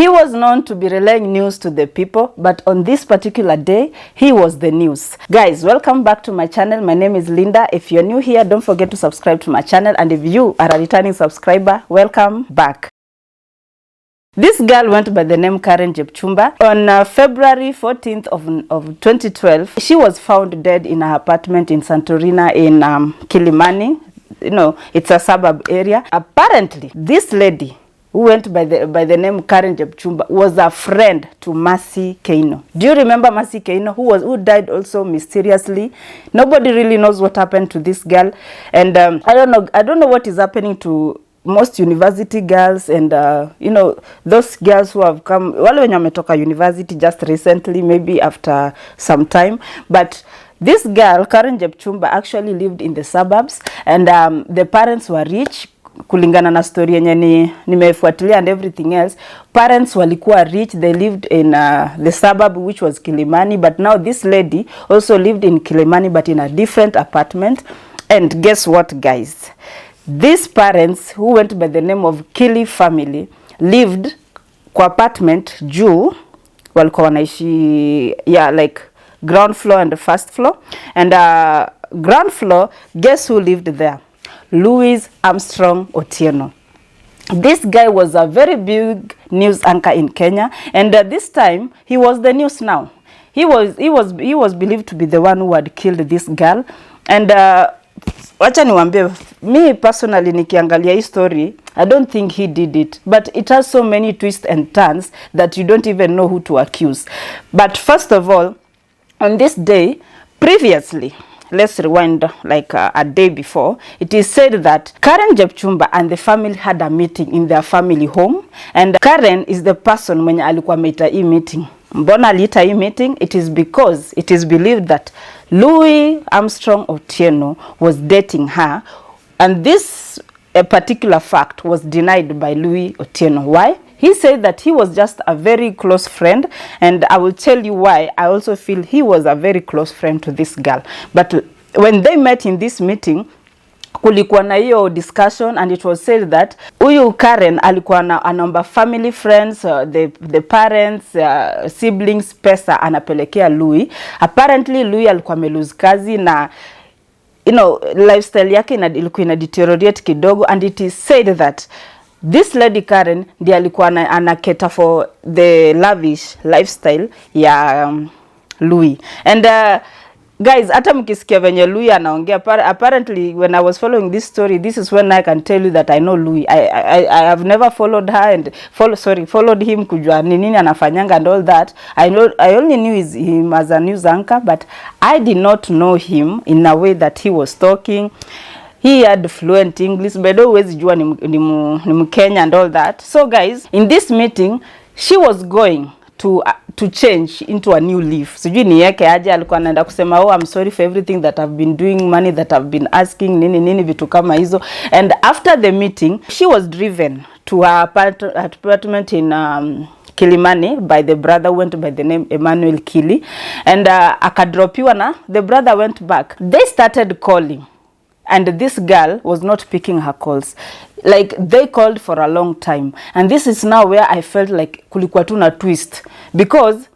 He was known to be relaying news to the people, but on this particular day, he was the news. Guys, welcome back to my channel. My name is Linda. If you're new here, don't forget to subscribe to my channel. And if you are a returning subscriber, welcome back. This girl went by the name Careen Chepchumba. On February 14th of 2012, she was found dead in her apartment in Santorina in Kilimani. You know, it's a suburb area. Apparently, this lady who went by the name Careen Chepchumba was a friend to Mercy Keino. Do you remember Mercy Keino, who died also mysteriously? Nobody really knows what happened to this girl, and I don't know what is happening to most university girls, and you know, those girls who have come wale wenye wametoka university just recently, maybe after some time. But this girl Careen Chepchumba actually lived in the suburbs, and the parents were rich. Kulingana na story yenye nimefuatilia and everything else, parents walikuwa rich. They lived in the suburb which was Kilimani, but now this lady also lived in Kilimani but in a different apartment. And guess what, guys? These parents who went by the name of Kili family lived kwa apartment juu, walikuwa wanaishi like ground floor and first floor. And ground floor, guess who lived there? Louis Armstrong Otieno. This guy was a very big news anchor in Kenya, and this time he was the news now. He was believed to be the one who had killed this girl. And wacha niwaambie, me personally nikiangalia hii story, I don't think he did it, but it has so many twists and turns that you don't even know who to accuse. But first of all, on this day previously, let's rewind like a day before. It is said that Careen Chepchumba and the family had a meeting in their family home, and Careen is the person mwenye alikuwa ameita hii meeting. Mbona aliita hii meeting? It is because it is believed that Louis Armstrong Otieno was dating her, and this particular fact was denied by Louis Otieno. Why? He said that he was just a very close friend, and I will tell you why. I also feel he was a very close friend to this girl. But when they met in this meeting, kulikuwa na hiyo discussion, and it was said that huyu Careen alikuwa anaomba family friends, the parents, siblings pesa anapelekea Louis. Apparently Louis alikuwa amelose kazi na you know, lifestyle yake ilikuwa ina deteriorate kidogo, and it is said that this lady Careen ndiye alikuwa anaketa for the lavish lifestyle ya Louis. And guys, hata mkisikia venye Louis anaongea, apparently when I was following this story, this is when I can tell you that I know Louis. I have never followed her and followed him kujua nini anafanyanga and all that. I only knew him as a news anchor, but I did not know him in a way that he was talking. He had fluent English, but always jua ni Mkenya and all that. So guys, in this meeting, she was going to change into a new leaf. Sijui ni yake aje alikuwa anaenda kusema, oh, I'm sorry for everything that I've been doing, money that I've been asking, nini vitu kama hizo. And after the meeting, she was driven to her apartment in Kilimani by the brother who went by the name Emmanuel Kili. And akadropiwa na the brother went back. They started calling, and this girl was not picking her calls. Like, they called for a long time. And this is now where I felt like kulikuwa tu na twist. Because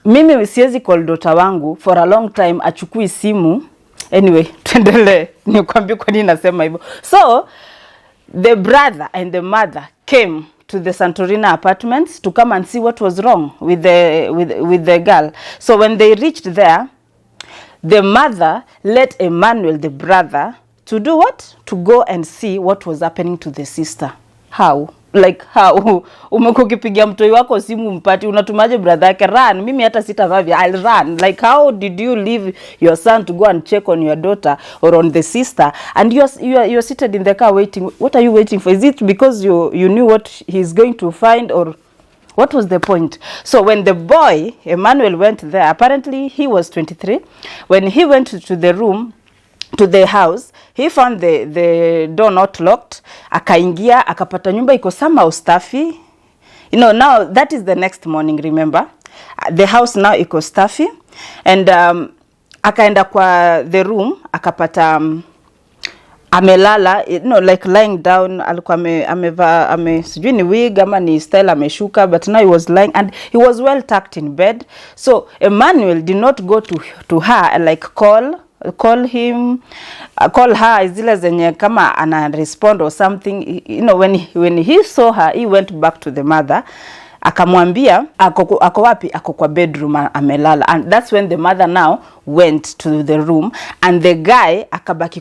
mimi siwezi call daughter wangu for a long time achukui simu. Anyway, tuendelee. Nikwambie kwa nini nasema hivyo. So, the brother and the mother came to the Santorina apartments to come and see what was wrong with the girl. So when they reached there, the mother let Emmanuel, the brother, to do what? To go and see what was happening to the sister. How? Like how? Umekukipigia mtoi wako simu mpati, unatumaje brother yake? Run. Mimi hata sitavavia, I'll run. Like, how did you leave your son to go and check on your daughter or on the sister, and you're seated in the car waiting? What are you waiting for? Is it because you knew what he's going to find, or what was the point? So when the boy Emmanuel went there, apparently he was 23. When he went to the room, to the house, he found the door not locked. Akaingia, akapata nyumba iko somehow stuffy. You know, now that is the next morning, remember? The house now iko stuffy. And akaenda kwa the room, akapata amelala, like lying down. Alikuwa amevaa sijui ni wig ama ni style ameshuka, but now he was lying and he was well tucked in bed. So Emmanuel did not go to her and like call her zile zenye kama ana respond or something. When he saw her, he went back to the mother, akamwambia ako wapi, ako kwa bedroom amelala. And that's when the mother now went to the room, and the guy akabaki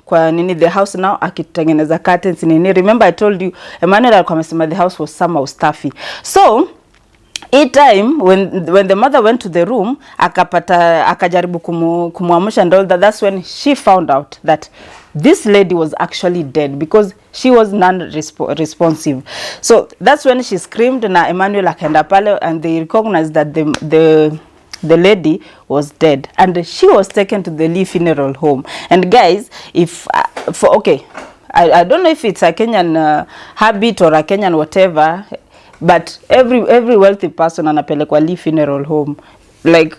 kwa nini the house now akitengeneza curtains nini. Remember I told you Emmanuel alikuwa amesema the house was somehow stuffy. So each time when the mother went to the room, akajaribu kumwamsha and all that, that's when she found out that this lady was actually dead because she was non-responsive. So that's when she screamed, na Emmanuel akaenda pale, and they recognized that the lady was dead, and she was taken to the Lee funeral home. And guys, I don't know if it's a Kenyan habit or a Kenyan whatever, but every wealthy person anapelekwa Lee funeral home. Like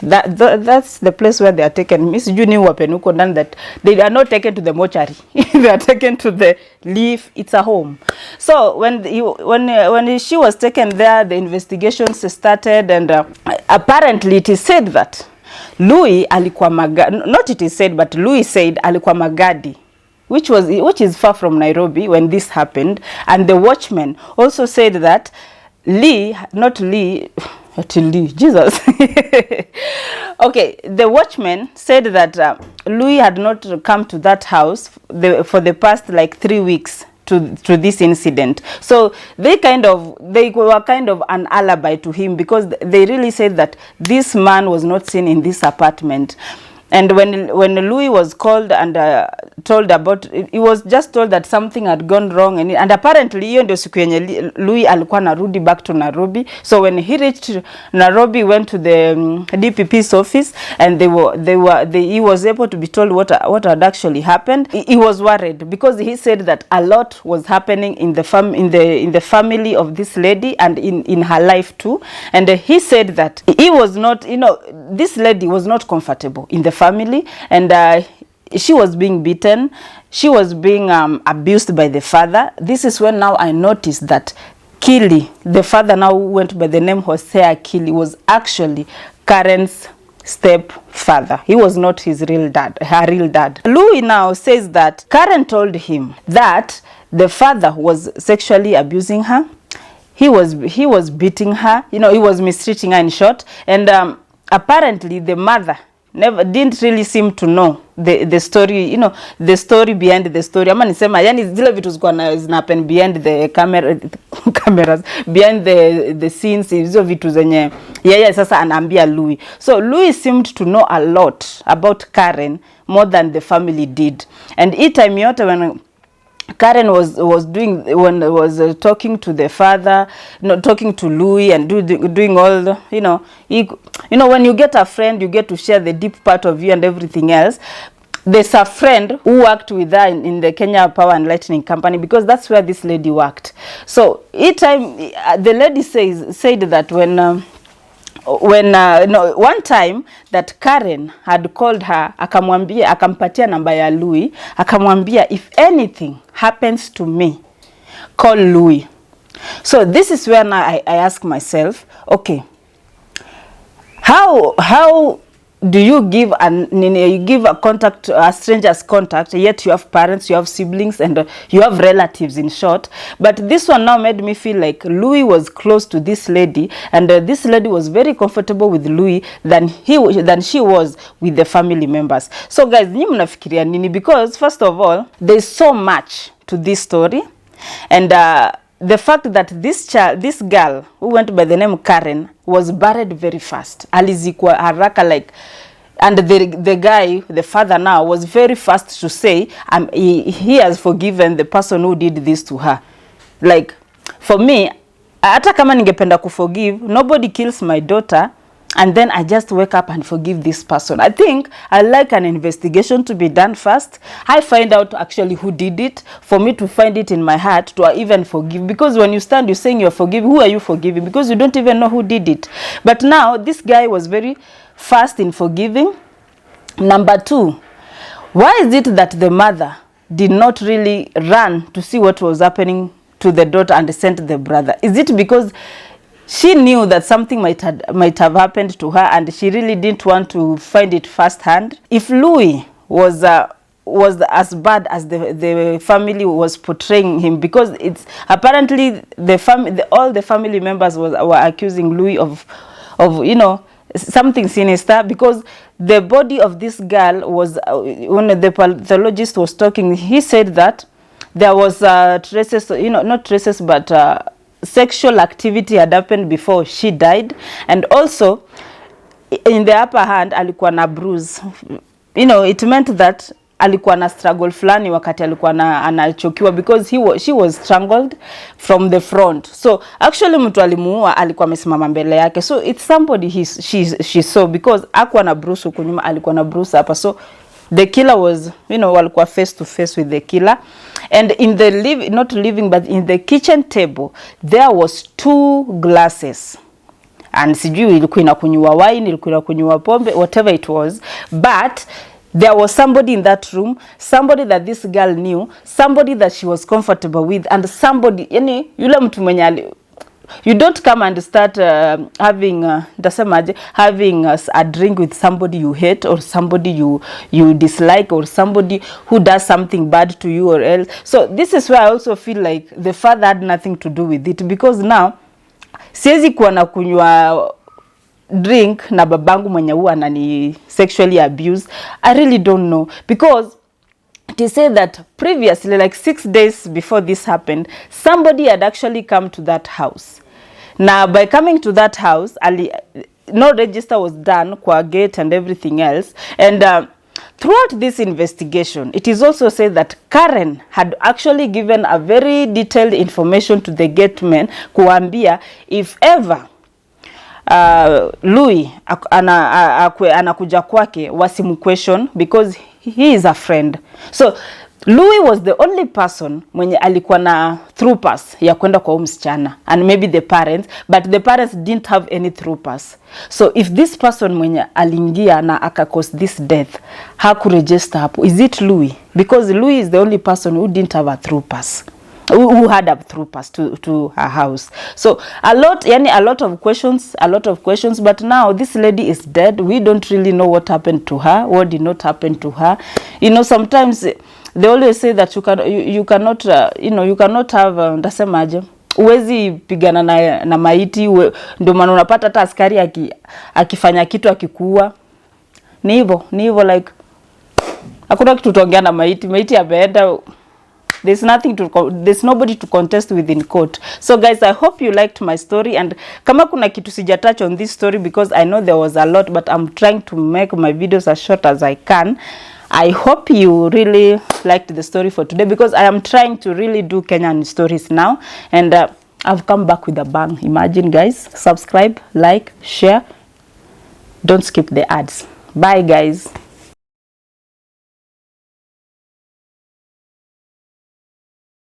that's the place where they are taken. Miss Juni wapenuko done that they are not taken to the mortuary. They are taken to the Lee. It's a home. So when she was taken there, the investigations started, and apparently it is said that Louis alikuwa not it is said, but Louis said alikuwa Magadi, which is far from Nairobi when this happened. And the watchman also said that Jesus. Okay, the watchman said that Louis had not come to that house for the past like 3 weeks to this incident. So they were kind of an alibi to him, because they really said that this man was not seen in this apartment. And when Louis was called and told about it, he was just told that something had gone wrong, and apparently hiyo ndio siku yenye Louis alikuwa narudi back to Nairobi. So when he reached Nairobi, went to the DPP's office, and he was able to be told what had actually happened. He was worried because he said that a lot was happening in the family of this lady and in her life too. And he said that he was not, this lady was not comfortable in the family, and she was being beaten, she was being abused by the father. This is when now I noticed that Kili, the father now went by the name Hosea Kili, was actually Karen's stepfather. He was not her real dad. Louis now says that Karen told him that the father was sexually abusing her. He was beating her, he was mistreating her, in short. And apparently the mother didn't really seem to know the story, the story behind the story. Ama nisema yani zile vitu zina happen behind the cameras, behind the scenes, hizo vitu zenye yeye sasa anaambia Louis. So Louis seemed to know a lot about Karen more than the family did. And each time yote when Karen was talking to the father, talking to Louis and doing all the, when you get a friend, you get to share the deep part of you and everything else. There's a friend who worked with her in the Kenya Power and Lightning Company, because that's where this lady worked. So each time the lady said that one time that Karen had called her, akampatia namba ya Louis, akamwambia, if anything happens to me, call Louis. So this is where now I ask myself, okay, how do you give a stranger's contact, yet you have parents, you have siblings, and you have relatives, in short? But this one now made me feel like Louis was close to this lady, and this lady was very comfortable with Louis than she was with the family members. So guys, ni mnafikiria nini? Because first of all, there's so much to this story, and the fact that this girl who went by the name Karen was buried very fast. Alizikwa haraka, like, and the guy, the father now, was very fast to say he has forgiven the person who did this to her. Like, for me, hata kama ningependa kuforgive, nobody kills my daughter and then I just wake up and forgive this person. I think I like an investigation to be done first. I find out actually who did it, for me to find it in my heart to even forgive. Because when you stand, you're saying you're forgiving. Who are you forgiving? Because you don't even know who did it. But now, this guy was very fast in forgiving. Number two, why is it that the mother did not really run to see what was happening to the daughter and sent the brother? Is it because she knew that something might have happened to her and she really didn't want to find it firsthand? If Louis was as bad as the family was portraying him, because it's apparently all the family members were accusing Louis of you know, something sinister, because the body of this girl was, when the pathologist was talking, he said that there was traces, you know, not traces, but sexual activity had happened before she died. And also in the upper hand alikuwa na bruise. You know, it meant that alikuwa na struggle fulani wakati alikuwa anachokiwa, because she was strangled from the front. So actually mtu alimuua alikuwa amesimama mbele yake. So it's somebody she saw, because hakuwa na bruise huko nyuma, alikuwa na bruise hapa. So the killer was, you know, walikuwa face to face with the killer. And in the not living, but in the kitchen table, there was 2 glasses. And sijui ilikuwa inakunywa wine, ilikuwa inakunywa pombe, whatever it was. But there was somebody in that room, somebody that this girl knew, somebody that she was comfortable with, and somebody, yani yule mtu mwenye you don't come and start having a drink with somebody you hate, or somebody you dislike, or somebody who does something bad to you or else. So this is where I also feel like the father had nothing to do with it, because now siwezi kuwa na kunywa drink na babangu mwenye huwa anani sexually abused. I really don't know, because they say that previously, like 6 days before this happened, somebody had actually come to that house. Now by coming to that house, no register was done kwa gate and everything else. And throughout this investigation, it is also said that Karen had actually given a very detailed information to the gateman kuambia if ever Louis anakuja kwake wasimquestion, because he is a friend. So Louis was the only person mwenye alikuwa na through pass ya kwenda kwa msichana, and maybe the parents, but the parents didn't have any through pass. So if this person mwenye aliingia na akakos this death hakuregister hapo, is it Louis? Because Louis is the only person who didn't have a through pass, who had a through pass to her house. So a lot of questions, but now this lady is dead. We don't really know what happened to her, what did not happen to her. You know, sometimes they always say that you cannot you cannot have ndasemaje, uwezi pigana na maiti, ndio maana unapata hata askari akifanya kitu akikuua. Ni hivyo like hakuna kitu tuongea na maiti ameenda. There's nobody to contest with in court. So guys, I hope you liked my story, and kama kuna kitu sijatouch on this story, because I know there was a lot, but I'm trying to make my videos as short as I can. I hope you really liked the story for today, because I am trying to really do Kenyan stories now, and I've come back with a bang. Imagine guys, subscribe, like, share, don't skip the ads. Bye guys.